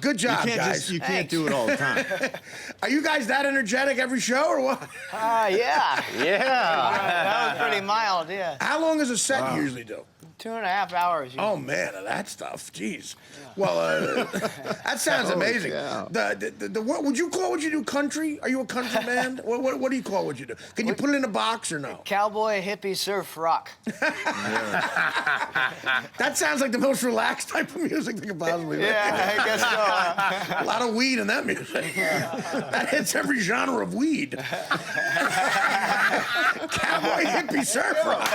Good job, guys. You can't do it all the time. Are you guys that energetic every show, or what? Yeah. Yeah. That was pretty mild, yeah. How long is a set you usually do? 2.5 hours. Oh, man, that stuff. Jeez. Well, that sounds amazing. Yeah. What would you call what you do? Country? Are you a country band? What do you call what you do? Can you put it in a box or no? Cowboy, hippie, surf, rock. That sounds like the most relaxed type of music that could possibly be. Yeah, I guess so. A lot of weed in that music. That hits every genre of weed. Cowboy, hippie, surf rock.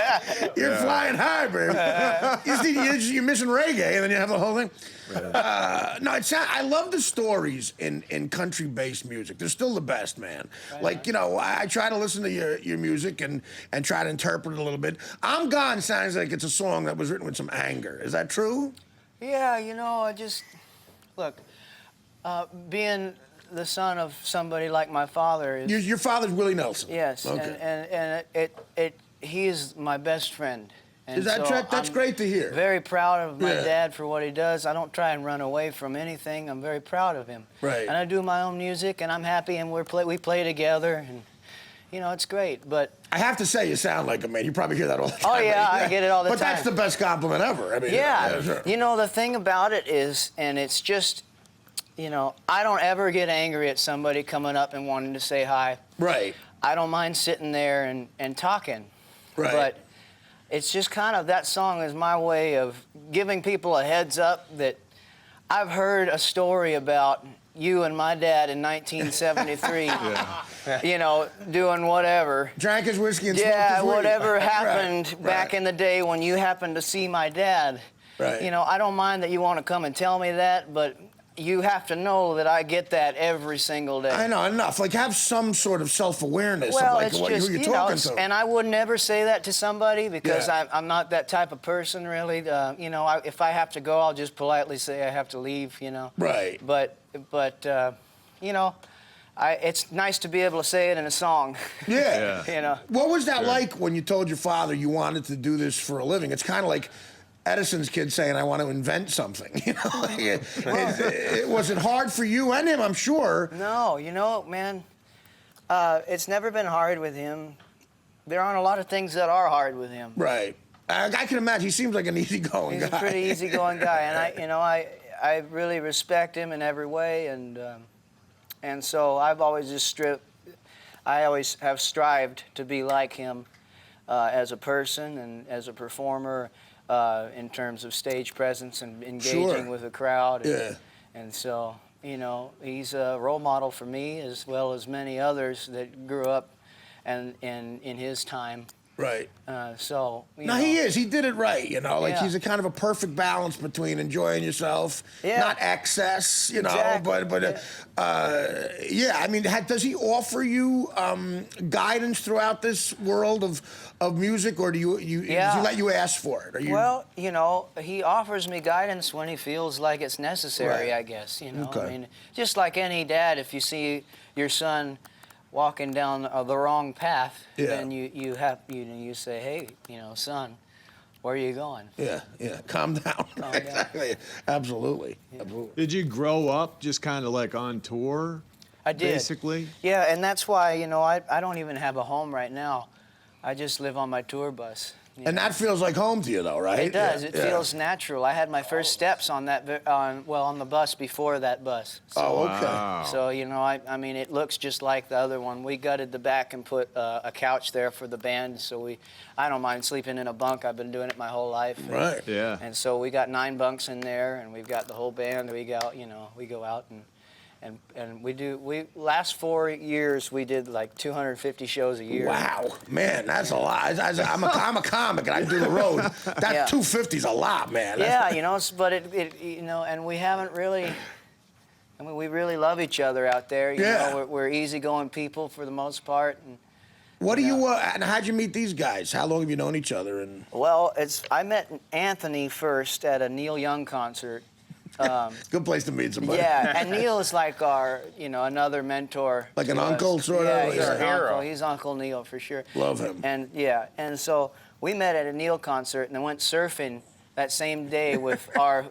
You're flying high, baby. You're missing reggae, and then you have the whole thing. No, I love the stories in country-based music. They're still the best, man. Like, I try to listen to your music and try to interpret it a little bit. I'm Gone sounds like it's a song that was written with some anger. Is that true? Yeah, I just, look, being the son of somebody like my father is... Your father's Willie Nelson? Yes, okay. and he is my best friend. And is that so that's great to hear. Very proud of my dad for what he does. I don't try and run away from anything. I'm very proud of him. Right. And I do my own music, and I'm happy, and we play together, and it's great. But I have to say, you sound like him, man. You probably hear that all the time. oh yeah, I get it all the time. But that's the best compliment ever. I mean, yeah. Sure. The thing about it is, and it's just, I don't ever get angry at somebody coming up and wanting to say hi. Right. I don't mind sitting there and talking. Right. But it's just kind of, that song is my way of giving people a heads up that I've heard a story about you and my dad in 1973, doing whatever. Drank his whiskey and smoked his weed. Whatever happened Right. back in the day when you happened to see my dad. Right. I don't mind that you want to come and tell me that, but you have to know that I get that every single day. I know, enough. Like, have some sort of self-awareness of Well, like it's who just, you're talking to. and I would never say that to somebody because I'm not that type of person, really. If I have to go, I'll just politely say I have to leave, Right. But it's nice to be able to say it in a song. Yeah. What was that like when you told your father you wanted to do this for a living? It's kind of like Edison's kid saying, I want to invent something. Was it hard for you and him, I'm sure? No, man, it's never been hard with him. There aren't a lot of things that are hard with him. Right. I can imagine. He seems like an easygoing guy. He's a pretty easygoing guy, and I really respect him in every way, and so I've always I always have strived to be like him as a person and as a performer. In terms of stage presence and engaging with the crowd. And so, he's a role model for me as well as many others that grew up and in his time. Right. So, he is. He did it right, he's a kind of a perfect balance between enjoying yourself, not excess, Exactly. but I mean, does he offer you guidance throughout this world of music, or does he let you ask for it? Well, he offers me guidance when he feels like it's necessary, I guess, Okay. I mean, just like any dad, if you see your son walking down the wrong path, then you say, hey, son, where are you going? Yeah, calm down. Exactly. Absolutely. Did you grow up just kind of like on tour? I did. Basically? Yeah, and that's why, I don't even have a home right now. I just live on my tour bus. And that feels like home to you, though, right? It does. It feels natural. I had my first steps on on the bus before that bus. So, okay. Wow. So, I mean, it looks just like the other one. We gutted the back and put a couch there for the band. So I don't mind sleeping in a bunk. I've been doing it my whole life. Right. Yeah. And so we got 9 bunks in there, and we've got the whole band. We go out and last 4 years we did like 250 shows a year. Wow, man, that's a lot. I'm a comic and I do the road. That 250's a lot, man. Yeah, but and we haven't really. I mean, we really love each other out there. You know, we're easygoing people for the most part. And, what do you? And how'd you meet these guys? How long have you known each other? And well, I met Anthony first at a Neil Young concert. Good place to meet somebody. Yeah, and Neil is like our, another mentor. Like an uncle, sort of? Yeah, he's our an hero. uncle. He's Uncle Neil for sure. Love him. And and so we met at a Neil concert and then went surfing that same day with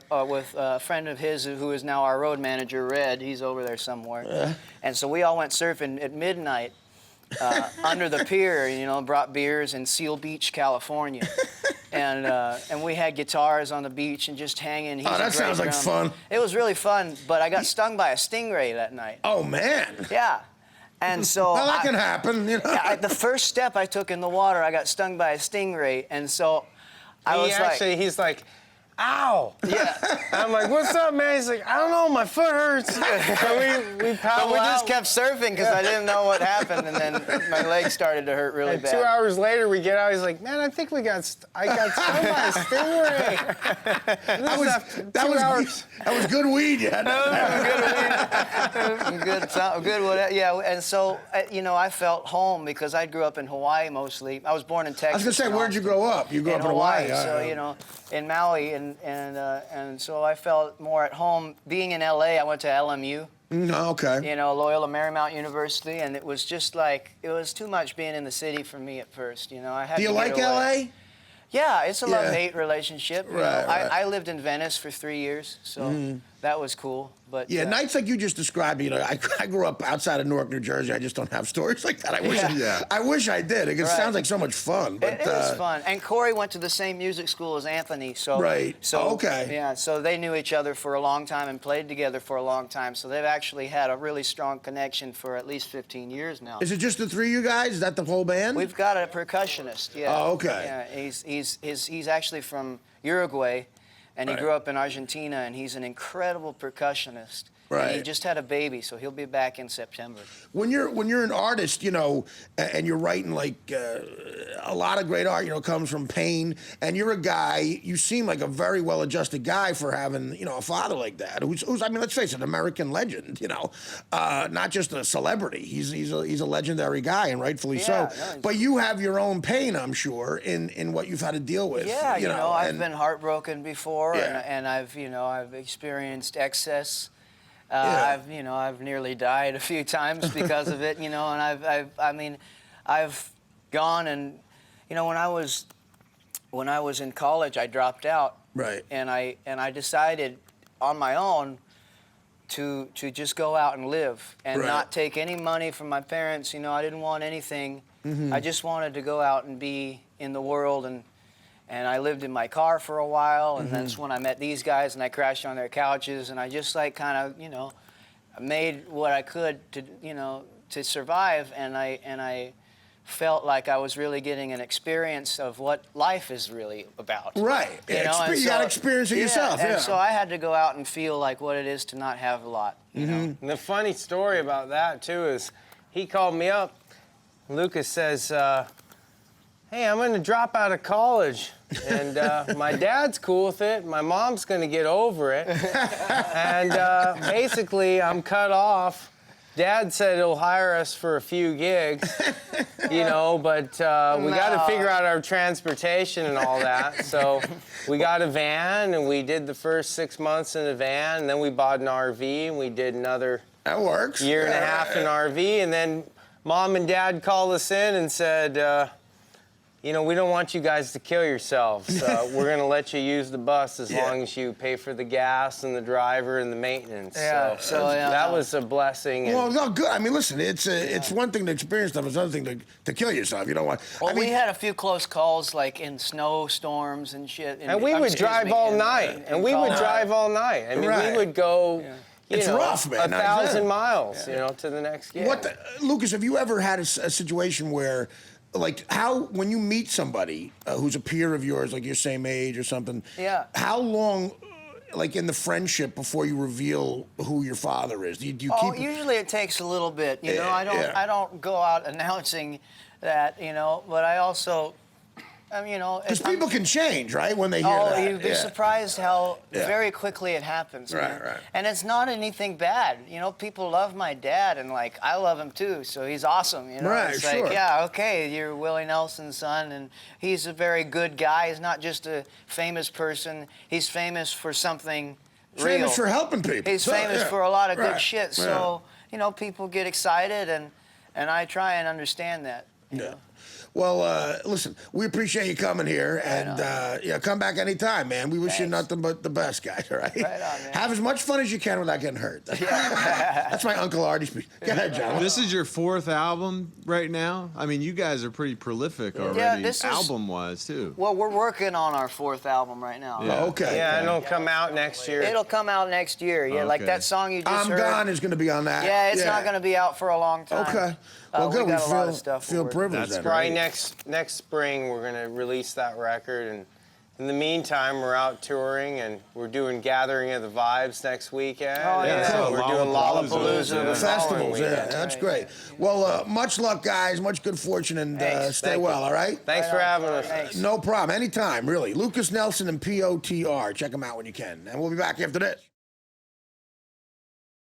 with a friend of his who is now our road manager, Red. He's over there somewhere. And so we all went surfing at midnight under the pier, you know, brought beers in Seal Beach, California. And we had guitars on the beach and just hanging. He's that sounds like fun. It was really fun, but I got stung by a stingray that night. Oh, man. Yeah. And so well, that can happen, you know. Yeah, the first step I took in the water, I got stung by a stingray, and so he's like, ow. Yeah. I'm like, what's up, man? He's like, I don't know, my foot hurts. So we paddled But we out. just kept surfing because I didn't know what happened, and then my legs started to hurt really And bad. 2 hours later, we get out. He's like, man, I think I got stung by a stingray. That was good weed you had. Good, whatever. Yeah, and so, you know, I felt home because I grew up in Hawaii mostly. I was born in Texas. I was going to say, where'd you grow up? You grew up in Hawaii. So, you know, in Maui, and so I felt more at home. Being in LA, I went to LMU. Okay. You know, Loyola Marymount University, and it was just like, it was too much being in the city for me at first, you know. I had Do you to like get away. LA? Yeah, it's a love-hate relationship. You know. Right. I lived in Venice for 3 years, so that was cool. But Yeah, nights like you just described, you know, I grew up outside of Newark, New Jersey. I just don't have stories like that. I wish I did. It sounds like so much fun. But, it is fun. And Corey went to the same music school as Anthony, so Okay. Yeah, so they knew each other for a long time and played together for a long time. So they've actually had a really strong connection for at least 15 years now. Is it just the three of you guys? Is that the whole band? We've got a percussionist. Yeah. Oh, okay. Yeah, he's actually from Uruguay, and he grew up in Argentina, and he's an incredible percussionist. Right. And he just had a baby, so he'll be back in September. When you're an artist, you know, and you're writing like a lot of great art, you know, comes from pain, and you're a guy, you seem like a very well-adjusted guy for having, you know, a father like that, who's I mean, let's face it, an American legend, you know, not just a celebrity. He's a legendary guy, and rightfully so. No, but you have your own pain, I'm sure, in what you've had to deal with. Yeah, you know, I've been heartbroken before, Yeah. and I've experienced excess. I've nearly died a few times because of it, you know, and I've gone and, you know, when I was in college, I dropped out. Right. And I decided on my own to just go out and live and not take any money from my parents. You know, I didn't want anything. I just wanted to go out and be in the world, and I lived in my car for a while, and that's when I met these guys, and I crashed on their couches, and I just like kind of, you know, made what I could to, you know, to survive, and I felt like I was really getting an experience of what life is really about. Right. You know? You got to experience it yourself. And so I had to go out and feel like what it is to not have a lot. You know? And the funny story about that, too, is he called me up. Lucas says, hey, I'm going to drop out of college. And my dad's cool with it. My mom's going to get over it. And basically, I'm cut off. Dad said he'll hire us for a few gigs, you know, but we got to figure out our transportation and all that. So we got a van, and we did the first 6 months in a van, and then we bought an RV, and we did another that works. year and a half in RV, and then Mom and Dad called us in and said, you know, we don't want you guys to kill yourselves. We're going to let you use the bus as long as you pay for the gas and the driver and the maintenance. Yeah, so that was a blessing. Well, no, good. I mean, listen, it's one thing to experience stuff, it's another thing to kill yourself. You don't want. Well, I mean, we had a few close calls, like in snowstorms and shit. And we would drive all night. And we would drive all night. I mean, we would go... It's rough, man. 1,000 miles, you know, to the next gig. Lucas, have you ever had a situation where, like, when you meet somebody who's a peer of yours, like your same age or something, how long, like, in the friendship before you reveal who your father is? Do you keep... Usually it takes a little bit, you know. I don't go out announcing that, you know, but I also... you know, because people can change, right, when they hear that. Oh, you'd be surprised how very quickly it happens, man. Right. And it's not anything bad. You know, people love my dad, and, like, I love him, too, so he's awesome, you know? Right, it's sure. like, yeah, okay, you're Willie Nelson's son, and he's a very good guy. He's not just a famous person. He's famous for something real. Famous for helping people. He's famous for a lot of good shit, so, you know, people get excited, and I try and understand that. You know? Well, listen, we appreciate you coming here, and come back anytime, man. We wish you nothing but the best, guys. All right. Right on, man. Have as much fun as you can without getting hurt. That's my Uncle Artie speech. Go ahead, John. This is your 4th album right now? I mean, you guys are pretty prolific already, this is- album-wise, too. Well, we're working on our 4th album right now. Yeah. Okay. Yeah, it'll come out next year. It'll come out next year. Yeah, like Okay. that song you just I'm heard. Gone is going to be on that. Yeah, it's not going to be out for a long time. Okay. Well, we good. got a lot feel, of stuff feel forward. privileged. That's then. Probably next spring we're gonna release that record, and in the meantime we're out touring and we're doing Gathering of the Vibes next weekend. Oh, yeah. And Cool. we're doing Lollapalooza, Lollapalooza yeah. the following Festivals, yeah, weekend. that's Right, great. Well, much luck, guys. Much good fortune, and Thanks. stay Thank well. you. All right. Thanks for having us. Thanks. No problem. Anytime, really. Lucas Nelson and P.O.T.R. Check them out when you can, and we'll be back after this.